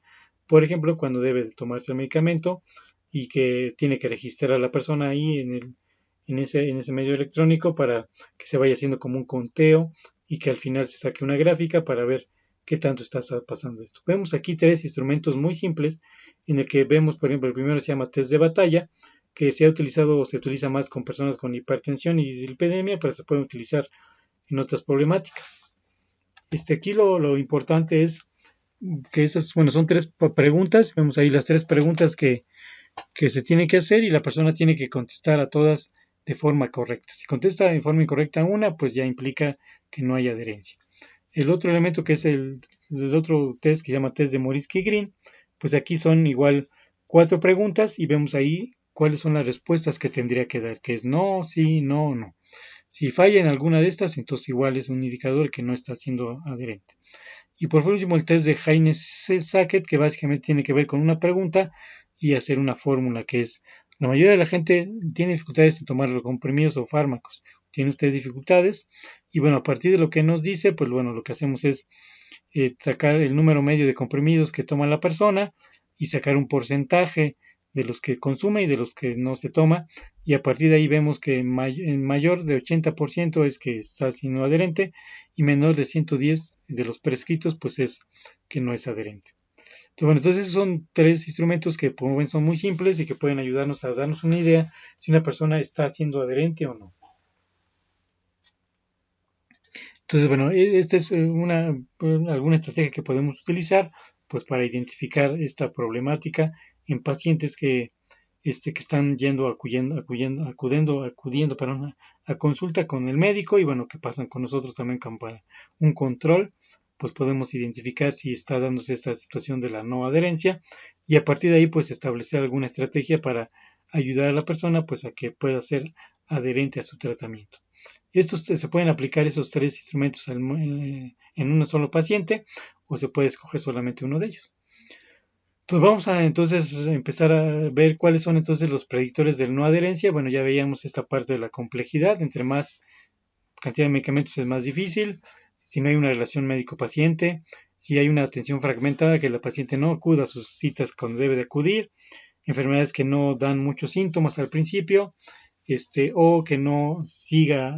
por ejemplo, cuando debe de tomarse el medicamento y que tiene que registrar a la persona ahí en ese medio electrónico para que se vaya haciendo como un conteo y que al final se saque una gráfica para ver qué tanto está pasando esto. Vemos aquí tres instrumentos muy simples en el que vemos, por ejemplo, el primero se llama test de batalla, que se ha utilizado o se utiliza más con personas con hipertensión y dislipidemia, pero se puede utilizar en otras problemáticas. Aquí lo importante es que son tres preguntas, vemos ahí las tres preguntas que se tiene que hacer y la persona tiene que contestar a todas de forma correcta. Si contesta de forma incorrecta una, pues ya implica que no hay adherencia. El otro elemento que es el otro test que se llama test de Morisky-Green, pues aquí son igual 4 preguntas y vemos ahí cuáles son las respuestas que tendría que dar, que es no, sí, no, no. Si falla en alguna de estas, entonces igual es un indicador que no está siendo adherente. Y por último el test de Haynes-Sackett, que básicamente tiene que ver con una pregunta y hacer una fórmula, que es, la mayoría de la gente tiene dificultades en tomar los comprimidos o fármacos. ¿Tiene usted dificultades? Y bueno, a partir de lo que nos dice, pues bueno, lo que hacemos es sacar el número medio de comprimidos que toma la persona y sacar un porcentaje de los que consume y de los que no se toma, y a partir de ahí vemos que en mayor de 80% es que está siendo adherente y menor de 110 de los prescritos pues es que no es adherente. Entonces esos son tres instrumentos que como ven son muy simples y que pueden ayudarnos a darnos una idea si una persona está siendo adherente o no. Entonces, bueno, esta es alguna estrategia que podemos utilizar pues para identificar esta problemática en pacientes que están acudiendo a consulta con el médico y bueno, que pasan con nosotros también para un control, pues podemos identificar si está dándose esta situación de la no adherencia y a partir de ahí pues establecer alguna estrategia para ayudar a la persona pues a que pueda ser adherente a su tratamiento. Se pueden aplicar esos tres instrumentos en un solo paciente o se puede escoger solamente uno de ellos. Entonces vamos a empezar a ver cuáles son entonces los predictores de no adherencia. Bueno, ya veíamos esta parte de la complejidad. Entre más cantidad de medicamentos es más difícil. Si no hay una relación médico-paciente, si hay una atención fragmentada, que la paciente no acuda a sus citas cuando debe de acudir, enfermedades que no dan muchos síntomas al principio, o que no siga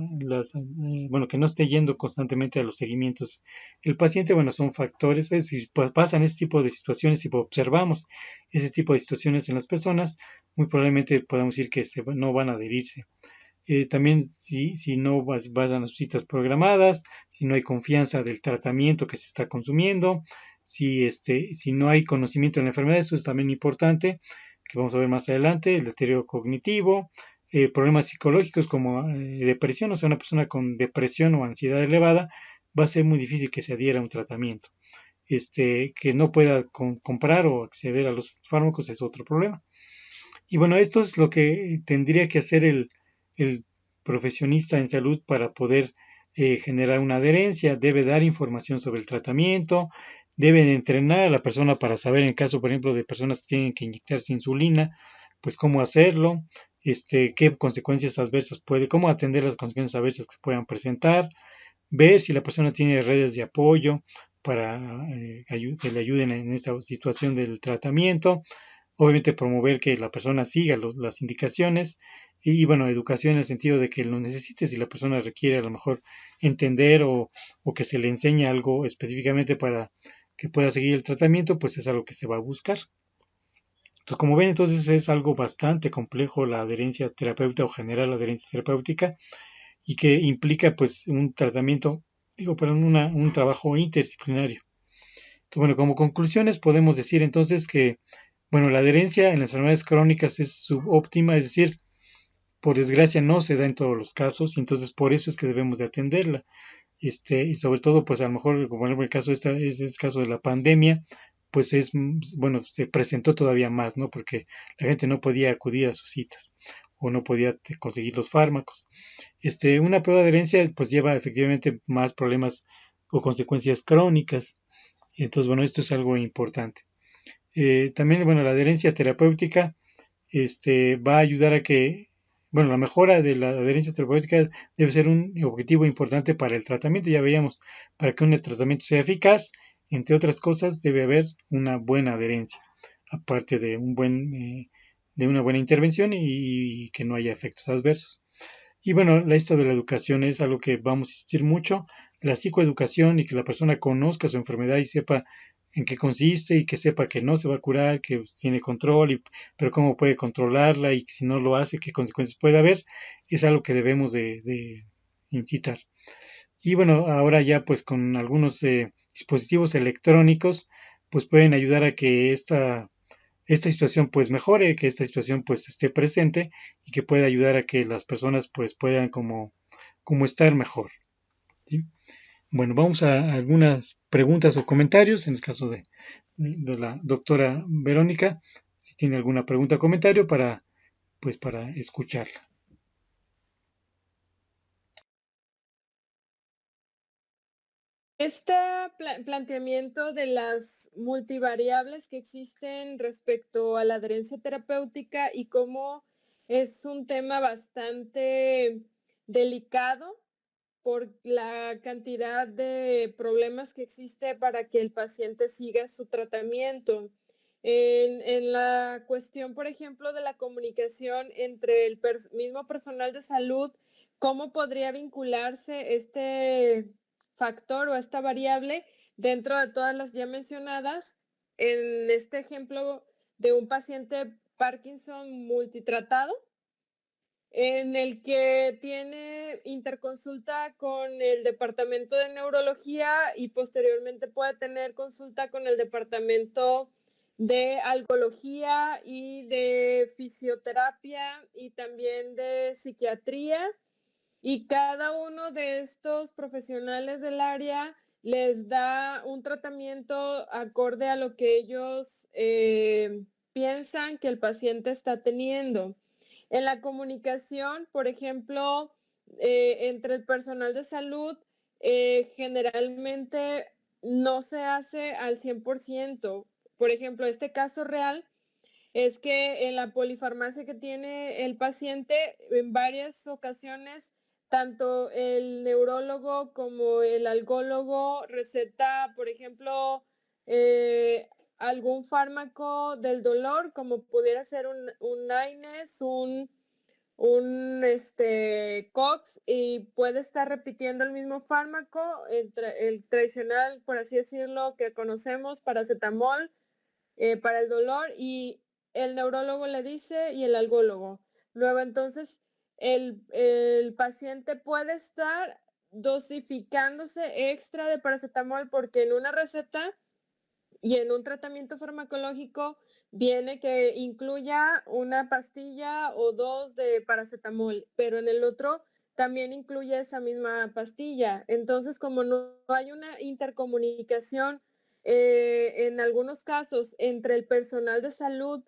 que no esté yendo constantemente a los seguimientos. El paciente, bueno, son factores, si pasan este tipo de situaciones, si observamos ese tipo de situaciones en las personas, muy probablemente podamos decir que no van a adherirse. También si no van a sus citas programadas, si no hay confianza del tratamiento que se está consumiendo, si no hay conocimiento de la enfermedad, esto es también importante, que vamos a ver más adelante, el deterioro cognitivo, problemas psicológicos como depresión, o sea, una persona con depresión o ansiedad elevada, va a ser muy difícil que se adhiera a un tratamiento. Que no pueda comprar o acceder a los fármacos es otro problema. Y bueno, esto es lo que tendría que hacer el profesionista en salud para poder generar una adherencia. Debe dar información sobre el tratamiento, debe entrenar a la persona para saber, en caso, por ejemplo, de personas que tienen que inyectarse insulina, pues cómo hacerlo, qué consecuencias adversas cómo atender las consecuencias adversas que se puedan presentar, ver si la persona tiene redes de apoyo para que le ayuden en esta situación del tratamiento. Obviamente promover que la persona siga las indicaciones y, bueno, educación en el sentido de que lo necesite, si la persona requiere a lo mejor entender o que se le enseñe algo específicamente para que pueda seguir el tratamiento, pues es algo que se va a buscar. Entonces, como ven, entonces es algo bastante complejo la adherencia terapéutica o generar la adherencia terapéutica y que implica pues un tratamiento, digo, pero un trabajo interdisciplinario. Entonces, bueno, como conclusiones podemos decir entonces que, bueno, la adherencia en las enfermedades crónicas es subóptima, es decir, por desgracia no se da en todos los casos, y entonces por eso es que debemos de atenderla. Y sobre todo, pues a lo mejor, como en el caso es el caso de la pandemia, pues bueno, se presentó todavía más, ¿no? Porque la gente no podía acudir a sus citas o no podía conseguir los fármacos. Una prueba de adherencia, pues lleva efectivamente más problemas o consecuencias crónicas. Entonces, bueno, esto es algo importante. También, bueno, la adherencia terapéutica va a ayudar a que, bueno, la mejora de la adherencia terapéutica debe ser un objetivo importante para el tratamiento. Ya veíamos, para que un tratamiento sea eficaz, entre otras cosas, debe haber una buena adherencia, aparte de de una buena intervención y que no haya efectos adversos. Y bueno, esto de la educación es algo que vamos a insistir mucho, la psicoeducación y que la persona conozca su enfermedad y sepa en qué consiste y que sepa que no se va a curar, que tiene control, pero cómo puede controlarla y si no lo hace, qué consecuencias puede haber, es algo que debemos de incitar. Y bueno, ahora ya pues con algunos dispositivos electrónicos, pues pueden ayudar a que esta situación pues mejore, que esta situación pues esté presente y que pueda ayudar a que las personas pues puedan como estar mejor. ¿Sí? Bueno, vamos a algunas preguntas o comentarios, en el caso de la doctora Verónica, si tiene alguna pregunta o comentario para escucharla. Este planteamiento de las multivariables que existen respecto a la adherencia terapéutica y cómo es un tema bastante delicado por la cantidad de problemas que existe para que el paciente siga su tratamiento. En la cuestión, por ejemplo, de la comunicación entre el mismo personal de salud, ¿cómo podría vincularse este factor o esta variable dentro de todas las ya mencionadas? En este ejemplo de un paciente Parkinson multitratado, en el que tiene interconsulta con el departamento de neurología y posteriormente puede tener consulta con el departamento de algología y de fisioterapia y también de psiquiatría. Y cada uno de estos profesionales del área les da un tratamiento acorde a lo que ellos piensan que el paciente está teniendo. En la comunicación, por ejemplo, entre el personal de salud, generalmente no se hace al 100%. Por ejemplo, este caso real es que en la polifarmacia que tiene el paciente, en varias ocasiones, tanto el neurólogo como el algólogo receta, por ejemplo, algún fármaco del dolor, como pudiera ser un AINES, COX, y puede estar repitiendo el mismo fármaco, el tradicional, por así decirlo, que conocemos, paracetamol, para el dolor, y el neurólogo le dice y el algólogo. Luego entonces el paciente puede estar dosificándose extra de paracetamol porque en una receta y en un tratamiento farmacológico viene que incluya una pastilla o dos de paracetamol, pero en el otro también incluye esa misma pastilla. Entonces, como no hay una intercomunicación en algunos casos entre el personal de salud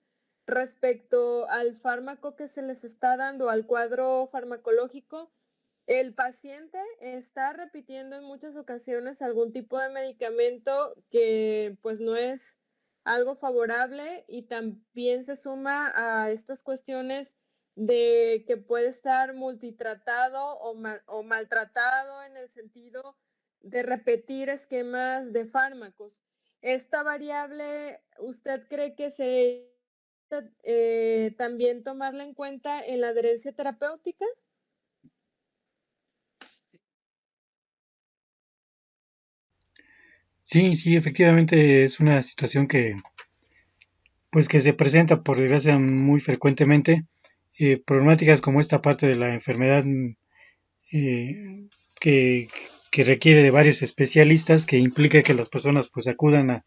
respecto al fármaco que se les está dando, al cuadro farmacológico, el paciente está repitiendo en muchas ocasiones algún tipo de medicamento que pues no es algo favorable, y también se suma a estas cuestiones de que puede estar multitratado o maltratado en el sentido de repetir esquemas de fármacos. ¿Esta variable usted cree que se también tomarla en cuenta en la adherencia terapéutica? Sí, sí, efectivamente es una situación que, pues que se presenta por desgracia muy frecuentemente. Problemáticas como esta parte de la enfermedad eh, que, que requiere de varios especialistas, que implica que las personas pues acudan a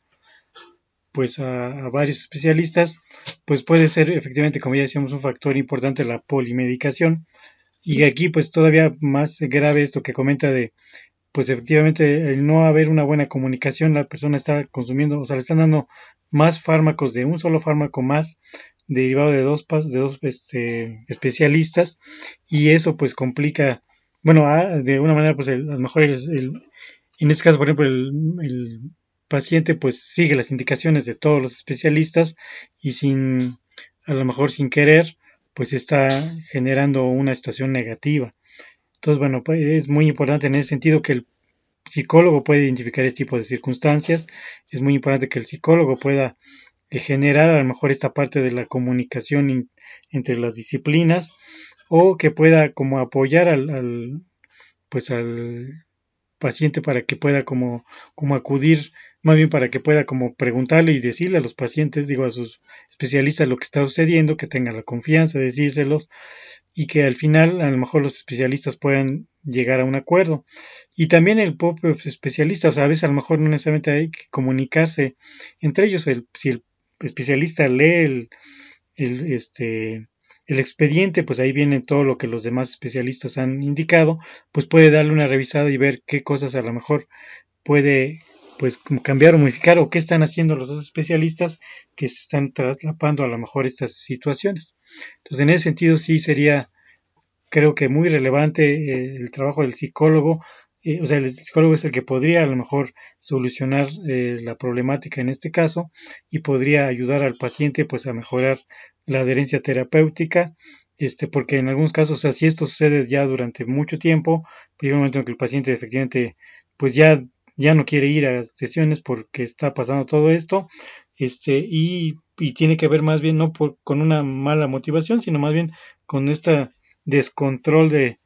varios especialistas, pues puede ser efectivamente, como ya decíamos, un factor importante la polimedicación. Y aquí pues todavía más grave esto que comenta de, pues efectivamente el no haber una buena comunicación, la persona está consumiendo, o sea, le están dando más fármacos de un solo fármaco más derivado de dos especialistas, y eso pues complica, bueno, de alguna manera pues a lo mejor en este caso por ejemplo el paciente pues sigue las indicaciones de todos los especialistas y a lo mejor sin querer pues está generando una situación negativa. Entonces, bueno, pues es muy importante en ese sentido que el psicólogo pueda identificar este tipo de circunstancias. Es muy importante que el psicólogo pueda generar a lo mejor esta parte de la comunicación entre las disciplinas, o que pueda como apoyar al paciente para que pueda como acudir, más bien para que pueda como preguntarle y decirle a los pacientes, digo, a sus especialistas lo que está sucediendo, que tengan la confianza de decírselos, y que al final a lo mejor los especialistas puedan llegar a un acuerdo. Y también el propio especialista, o sea, a veces a lo mejor no necesariamente hay que comunicarse entre ellos. Si el especialista lee el expediente, pues ahí viene todo lo que los demás especialistas han indicado, pues puede darle una revisada y ver qué cosas a lo mejor puede pues cambiar o modificar, o qué están haciendo los dos especialistas que se están traslapando a lo mejor estas situaciones. Entonces, en ese sentido sí sería, creo que muy relevante el trabajo del psicólogo. O sea, el psicólogo es el que podría a lo mejor solucionar la problemática en este caso, y podría ayudar al paciente pues a mejorar la adherencia terapéutica, porque en algunos casos, o sea, si esto sucede ya durante mucho tiempo, pues llega un momento en que el paciente efectivamente pues ya no quiere ir a sesiones porque está pasando todo esto, y tiene que ver más bien no con una mala motivación, sino más bien con esta descontrol de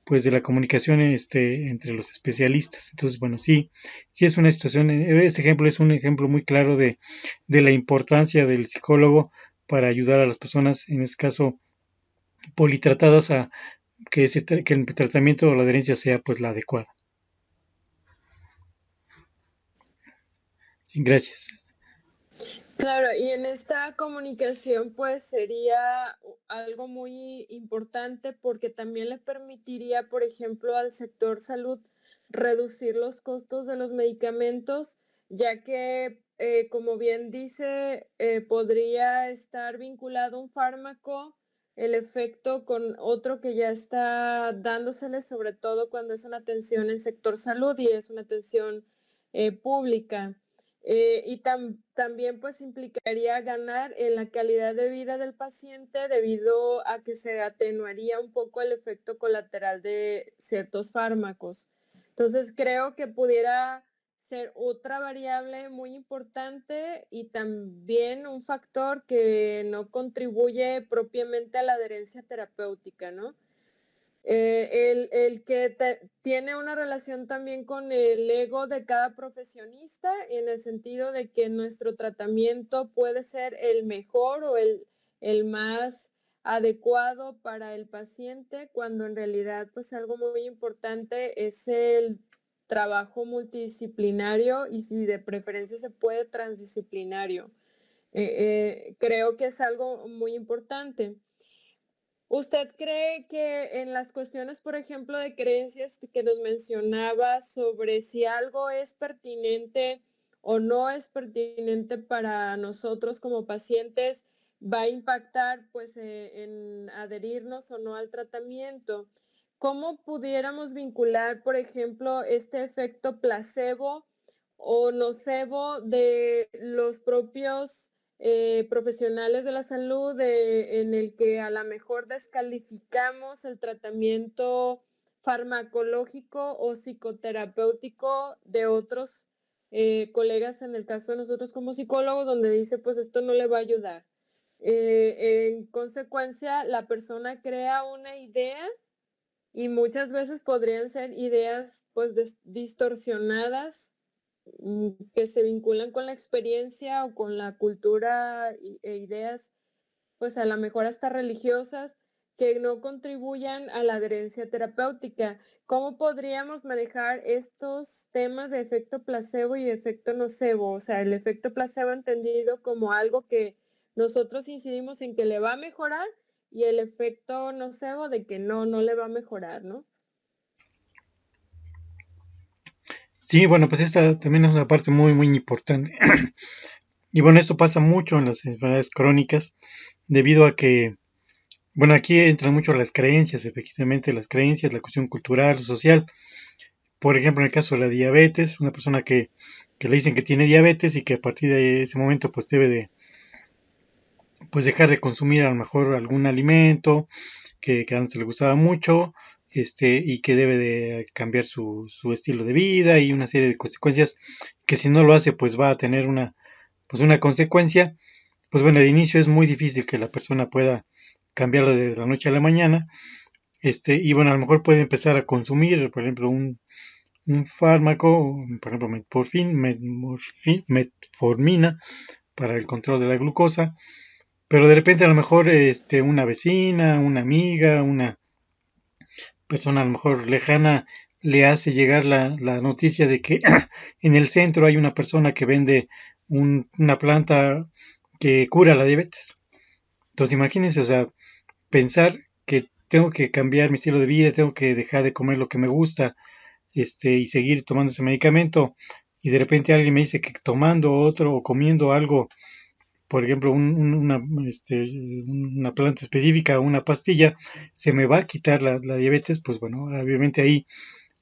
la comunicación entre los especialistas. Entonces, bueno, sí, sí es una situación, este ejemplo es un ejemplo muy claro de la importancia del psicólogo para ayudar a las personas, en este caso politratadas, a que el tratamiento o la adherencia sea pues la adecuada. Sí, gracias. Claro, y en esta comunicación pues sería algo muy importante porque también le permitiría, por ejemplo, al sector salud reducir los costos de los medicamentos, ya que, como bien dice, podría estar vinculado un fármaco, el efecto con otro que ya está dándosele, sobre todo cuando es una atención en sector salud y es una atención pública. También pues implicaría ganar en la calidad de vida del paciente debido a que se atenuaría un poco el efecto colateral de ciertos fármacos. Entonces creo que pudiera ser otra variable muy importante y también un factor que no contribuye propiamente a la adherencia terapéutica, ¿no? El que tiene una relación también con el ego de cada profesionista, en el sentido de que nuestro tratamiento puede ser el mejor o el más adecuado para el paciente, cuando en realidad pues algo muy importante es el trabajo multidisciplinario y si de preferencia se puede transdisciplinario. Creo que es algo muy importante. ¿Usted cree que en las cuestiones, por ejemplo, de creencias que nos mencionaba sobre si algo es pertinente o no es pertinente para nosotros como pacientes, va a impactar pues en adherirnos o no al tratamiento? ¿Cómo pudiéramos vincular, por ejemplo, este efecto placebo o nocebo de los propios profesionales de la salud en el que a lo mejor descalificamos el tratamiento farmacológico o psicoterapéutico de otros colegas, en el caso de nosotros como psicólogos, donde dice, pues esto no le va a ayudar. En consecuencia, la persona crea una idea y muchas veces podrían ser ideas pues distorsionadas, que se vinculan con la experiencia o con la cultura e ideas pues a lo mejor hasta religiosas, que no contribuyan a la adherencia terapéutica. ¿Cómo podríamos manejar estos temas de efecto placebo y efecto nocebo? O sea, el efecto placebo entendido como algo que nosotros incidimos en que le va a mejorar y el efecto nocebo de que no le va a mejorar, ¿no? Sí, bueno, pues esta también es una parte muy, muy importante. Y bueno, esto pasa mucho en las enfermedades crónicas, debido a que, bueno, aquí entran mucho las creencias, efectivamente, las creencias, la cuestión cultural, social. Por ejemplo, en el caso de la diabetes, una persona que le dicen que tiene diabetes y que a partir de ese momento pues debe de pues dejar de consumir a lo mejor algún alimento que antes le gustaba mucho, y que debe de cambiar su estilo de vida y una serie de consecuencias que si no lo hace pues va a tener pues una consecuencia. Pues bueno, de inicio es muy difícil que la persona pueda cambiarlo de la noche a la mañana, y bueno, a lo mejor puede empezar a consumir, por ejemplo, un fármaco, por ejemplo, metformina para el control de la glucosa, pero de repente a lo mejor una vecina, una amiga, una persona a lo mejor lejana le hace llegar la noticia de que en el centro hay una persona que vende una planta que cura la diabetes. Entonces imagínense, o sea, pensar que tengo que cambiar mi estilo de vida, tengo que dejar de comer lo que me gusta, y seguir tomando ese medicamento, y de repente alguien me dice que tomando otro o comiendo algo, por ejemplo, una planta específica, una pastilla, se me va a quitar la diabetes, pues bueno, obviamente ahí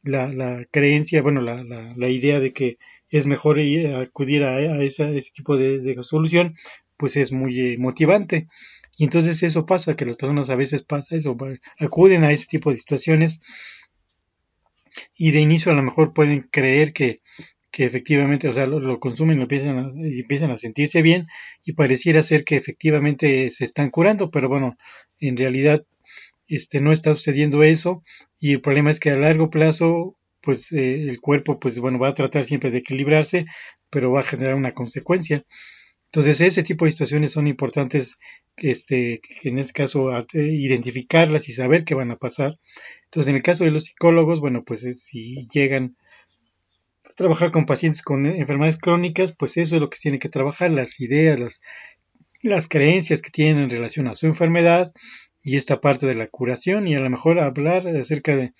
la creencia, bueno, la idea de que es mejor acudir a ese tipo de solución, pues es muy motivante. Y entonces eso pasa, que las personas a veces pasa eso, acuden a ese tipo de situaciones y de inicio a lo mejor pueden creer que efectivamente, o sea, lo consumen, y empiezan a sentirse bien y pareciera ser que efectivamente se están curando, pero bueno, en realidad no está sucediendo eso y el problema es que a largo plazo pues el cuerpo pues bueno va a tratar siempre de equilibrarse, pero va a generar una consecuencia. Entonces ese tipo de situaciones son importantes, en este caso identificarlas y saber qué van a pasar. Entonces en el caso de los psicólogos, bueno, pues si llegan a trabajar con pacientes con enfermedades crónicas, pues eso es lo que tienen que trabajar, las ideas, las creencias que tienen en relación a su enfermedad y esta parte de la curación y a lo mejor hablar acerca de,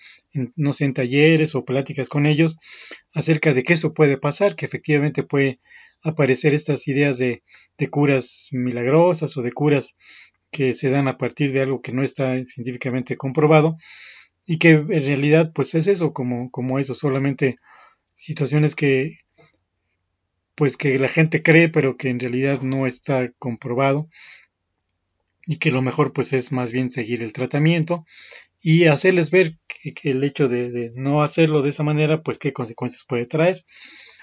no sé, en talleres o pláticas con ellos acerca de que eso puede pasar, que efectivamente puede aparecer estas ideas de curas milagrosas o de curas que se dan a partir de algo que no está científicamente comprobado y que en realidad pues es eso, como eso, solamente situaciones que pues que la gente cree pero que en realidad no está comprobado y que lo mejor pues es más bien seguir el tratamiento y hacerles ver que el hecho de no hacerlo de esa manera pues qué consecuencias puede traer.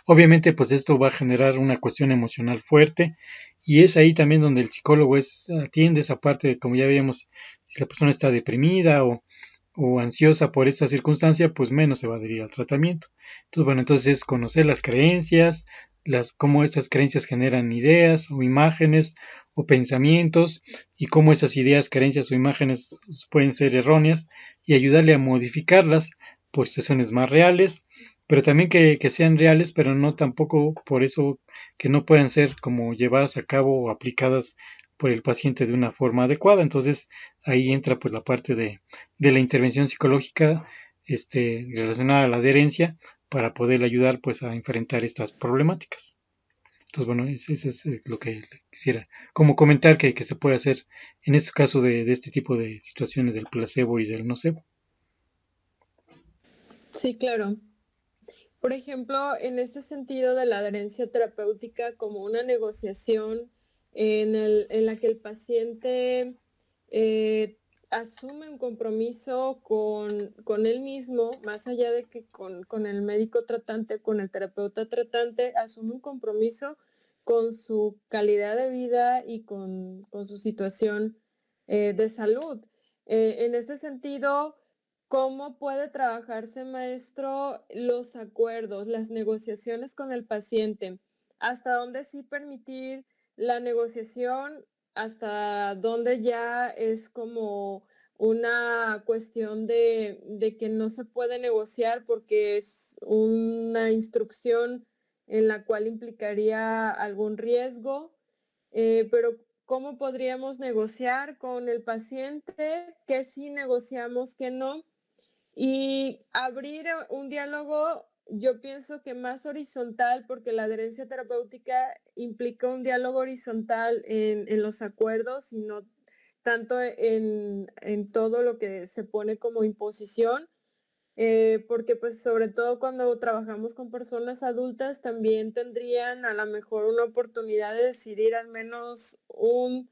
Obviamente pues esto va a generar una cuestión emocional fuerte y es ahí también donde el psicólogo atiende esa parte, como ya vimos, si la persona está deprimida o ansiosa por esta circunstancia, pues menos se va a adherir al tratamiento. Entonces, bueno, entonces es conocer las creencias, cómo esas creencias generan ideas o imágenes o pensamientos y cómo esas ideas, creencias o imágenes pueden ser erróneas y ayudarle a modificarlas por situaciones más reales, pero también que sean reales, pero no tampoco por eso que no puedan ser como llevadas a cabo o aplicadas por el paciente de una forma adecuada. Entonces ahí entra pues la parte de la intervención psicológica relacionada a la adherencia para poder ayudar pues a enfrentar estas problemáticas. Entonces, bueno, eso es lo que quisiera como comentar que se puede hacer en este caso de este tipo de situaciones del placebo y del nocebo. Sí, claro. Por ejemplo, en este sentido de la adherencia terapéutica como una negociación en la que el paciente asume un compromiso con él mismo, más allá de que con el médico tratante, con el terapeuta tratante, asume un compromiso con su calidad de vida y con su situación de salud. En este sentido, ¿cómo puede trabajarse, maestro, los acuerdos, las negociaciones con el paciente? ¿Hasta dónde sí permitir la negociación? ¿Hasta dónde ya es como una cuestión de que no se puede negociar porque es una instrucción en la cual implicaría algún riesgo? Pero ¿cómo podríamos negociar con el paciente? ¿Qué sí negociamos, qué no? Y abrir un diálogo, yo pienso que más horizontal, porque la adherencia terapéutica implica un diálogo horizontal en los acuerdos y no tanto en todo lo que se pone como imposición, porque pues sobre todo cuando trabajamos con personas adultas también tendrían a lo mejor una oportunidad de decidir al menos un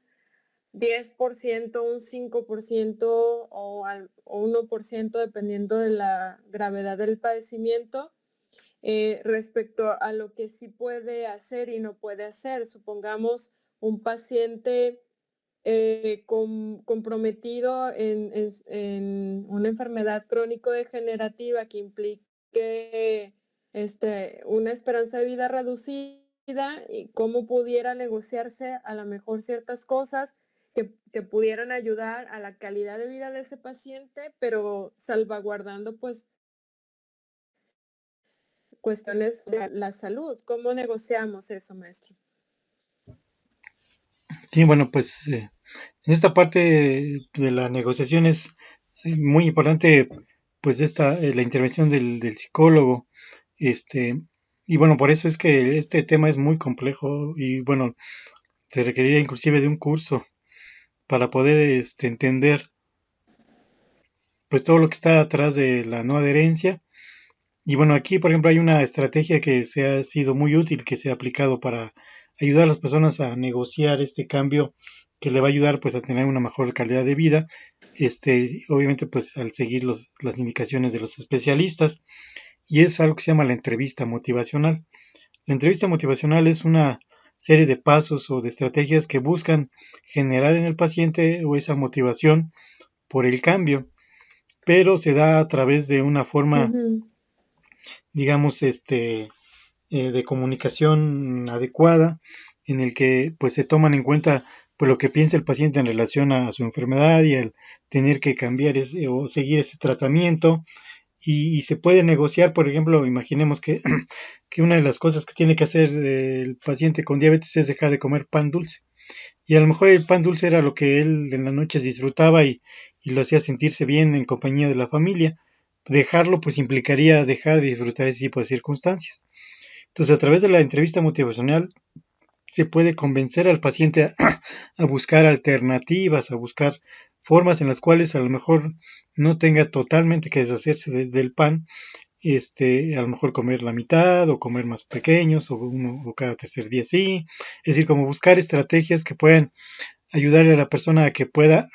10%, un 5% o 1%, dependiendo de la gravedad del padecimiento, respecto a lo que sí puede hacer y no puede hacer. Supongamos un paciente comprometido en una enfermedad crónico-degenerativa que implique una esperanza de vida reducida y cómo pudiera negociarse a lo mejor ciertas cosas que pudieran ayudar a la calidad de vida de ese paciente, pero salvaguardando pues cuestiones de la salud. ¿Cómo negociamos eso, maestro? Sí, bueno, pues en esta parte de la negociación es muy importante, pues la intervención del psicólogo, este, y bueno, por eso es que este tema es muy complejo y bueno, se requeriría inclusive de un curso para poder entender pues todo lo que está atrás de la no adherencia. Y bueno, aquí por ejemplo hay una estrategia que se ha sido muy útil, que se ha aplicado para ayudar a las personas a negociar este cambio que le va a ayudar pues a tener una mejor calidad de vida, obviamente pues al seguir las indicaciones de los especialistas, y es algo que se llama la entrevista motivacional. La entrevista motivacional es una serie de pasos o de estrategias que buscan generar en el paciente o esa motivación por el cambio, pero se da a través de una forma, Ujú. digamos, de comunicación adecuada, en el que pues se toman en cuenta pues lo que piensa el paciente en relación a su enfermedad y al tener que cambiar o seguir ese tratamiento, y se puede negociar, por ejemplo, imaginemos que, que una de las cosas que tiene que hacer el paciente con diabetes es dejar de comer pan dulce. Y a lo mejor el pan dulce era lo que él en las noches disfrutaba y lo hacía sentirse bien en compañía de la familia. Dejarlo pues implicaría dejar de disfrutar ese tipo de circunstancias. Entonces, a través de la entrevista motivacional se puede convencer al paciente a buscar alternativas, a buscar formas en las cuales a lo mejor no tenga totalmente que deshacerse del pan, a lo mejor comer la mitad o comer más pequeños o uno o cada tercer día sí, es decir, como buscar estrategias que puedan ayudarle a la persona a que pueda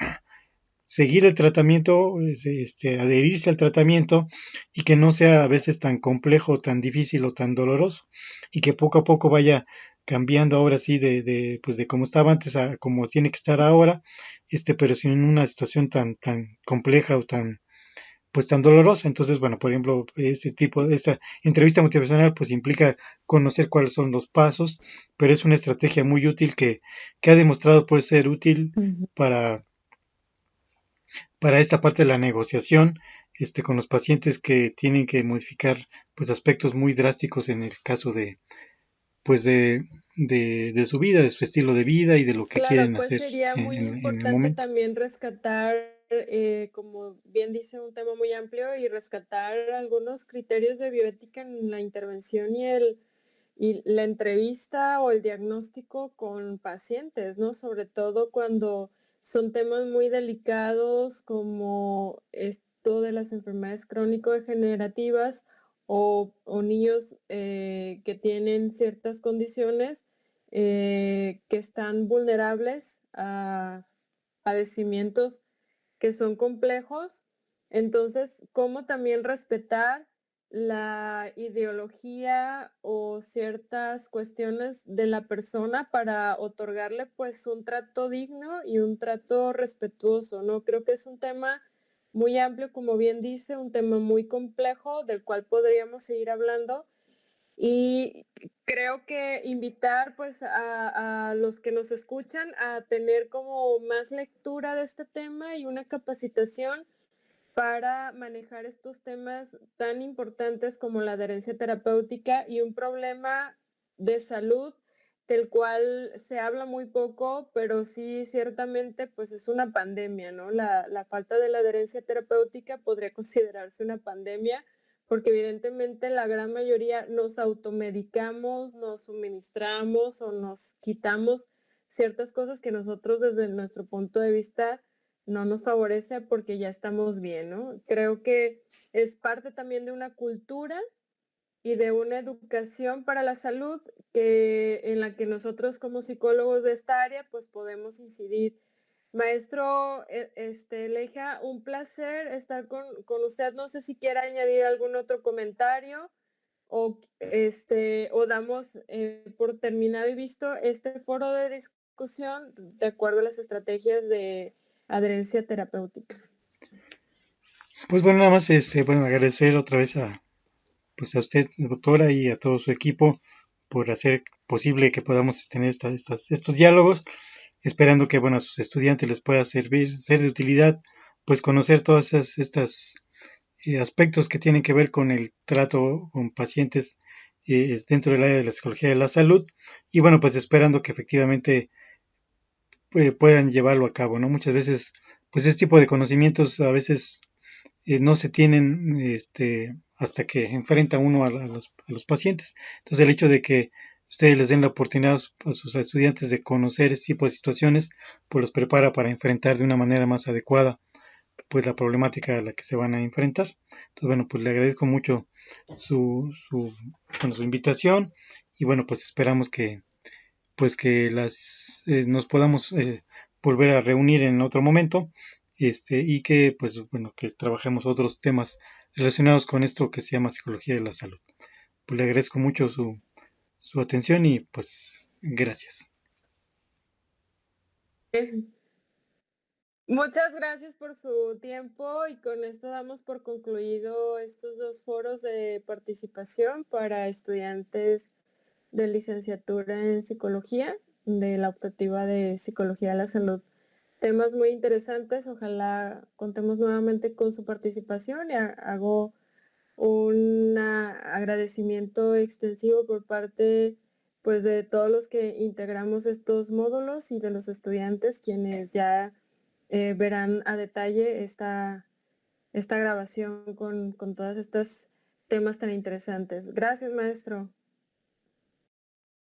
seguir el tratamiento, adherirse al tratamiento y que no sea a veces tan complejo, tan difícil o tan doloroso y que poco a poco vaya cambiando ahora sí pues de cómo estaba antes a cómo tiene que estar ahora, pero sin una situación tan compleja o pues tan dolorosa. Entonces, bueno, por ejemplo, esta entrevista motivacional pues implica conocer cuáles son los pasos, pero es una estrategia muy útil que ha demostrado puede ser útil Ujú. para esta parte de la negociación, con los pacientes que tienen que modificar pues aspectos muy drásticos en el caso de pues de su vida, de su estilo de vida y de lo que Claro, quieren pues hacer sería muy en el importante momento. también rescatar, como bien dice, un tema muy amplio y rescatar algunos criterios de bioética en la intervención y la entrevista o el diagnóstico con pacientes, ¿no? Sobre todo cuando son temas muy delicados como esto de las enfermedades crónico-degenerativas o niños que tienen ciertas condiciones que están vulnerables a padecimientos que son complejos. Entonces, cómo también respetar la ideología o ciertas cuestiones de la persona para otorgarle pues un trato digno y un trato respetuoso, ¿no? Creo que es un tema muy amplio, como bien dice, un tema muy complejo del cual podríamos seguir hablando y creo que invitar pues a los que nos escuchan a tener como más lectura de este tema y una capacitación para manejar estos temas tan importantes como la adherencia terapéutica y un problema de salud del cual se habla muy poco, pero sí ciertamente pues es una pandemia, ¿no? La falta de la adherencia terapéutica podría considerarse una pandemia porque evidentemente la gran mayoría nos automedicamos, nos suministramos o nos quitamos ciertas cosas que nosotros desde nuestro punto de vista no nos favorece porque ya estamos bien, ¿no? Creo que es parte también de una cultura y de una educación para la salud en la que nosotros como psicólogos de esta área pues podemos incidir. Maestro Leija, un placer estar con usted. No sé si quiere añadir algún otro comentario o damos por terminado y visto este foro de discusión de acuerdo a las estrategias de adherencia terapéutica. Pues bueno, nada más bueno, agradecer otra vez pues a usted, doctora, y a todo su equipo por hacer posible que podamos tener estos diálogos, esperando que bueno, a sus estudiantes les pueda servir, ser de utilidad, pues conocer todas estas aspectos que tienen que ver con el trato con pacientes dentro del área de la psicología de la salud y bueno, pues esperando que efectivamente puedan llevarlo a cabo, ¿no? Muchas veces, pues este tipo de conocimientos a veces no se tienen hasta que enfrenta uno a los pacientes. Entonces el hecho de que ustedes les den la oportunidad a sus estudiantes de conocer este tipo de situaciones, pues los prepara para enfrentar de una manera más adecuada pues la problemática a la que se van a enfrentar. Entonces, bueno, pues le agradezco mucho su invitación y bueno, pues esperamos que pues que nos podamos volver a reunir en otro momento y que pues bueno que trabajemos otros temas relacionados con esto que se llama psicología de la salud. Pues le agradezco mucho su atención y pues gracias. Muchas gracias por su tiempo y con esto damos por concluido estos dos foros de participación para estudiantes de licenciatura en psicología de la optativa de psicología de la salud. Temas muy interesantes, ojalá contemos nuevamente con su participación y hago un agradecimiento extensivo por parte pues de todos los que integramos estos módulos y de los estudiantes quienes ya verán a detalle esta grabación con todos estos temas tan interesantes. Gracias, maestro.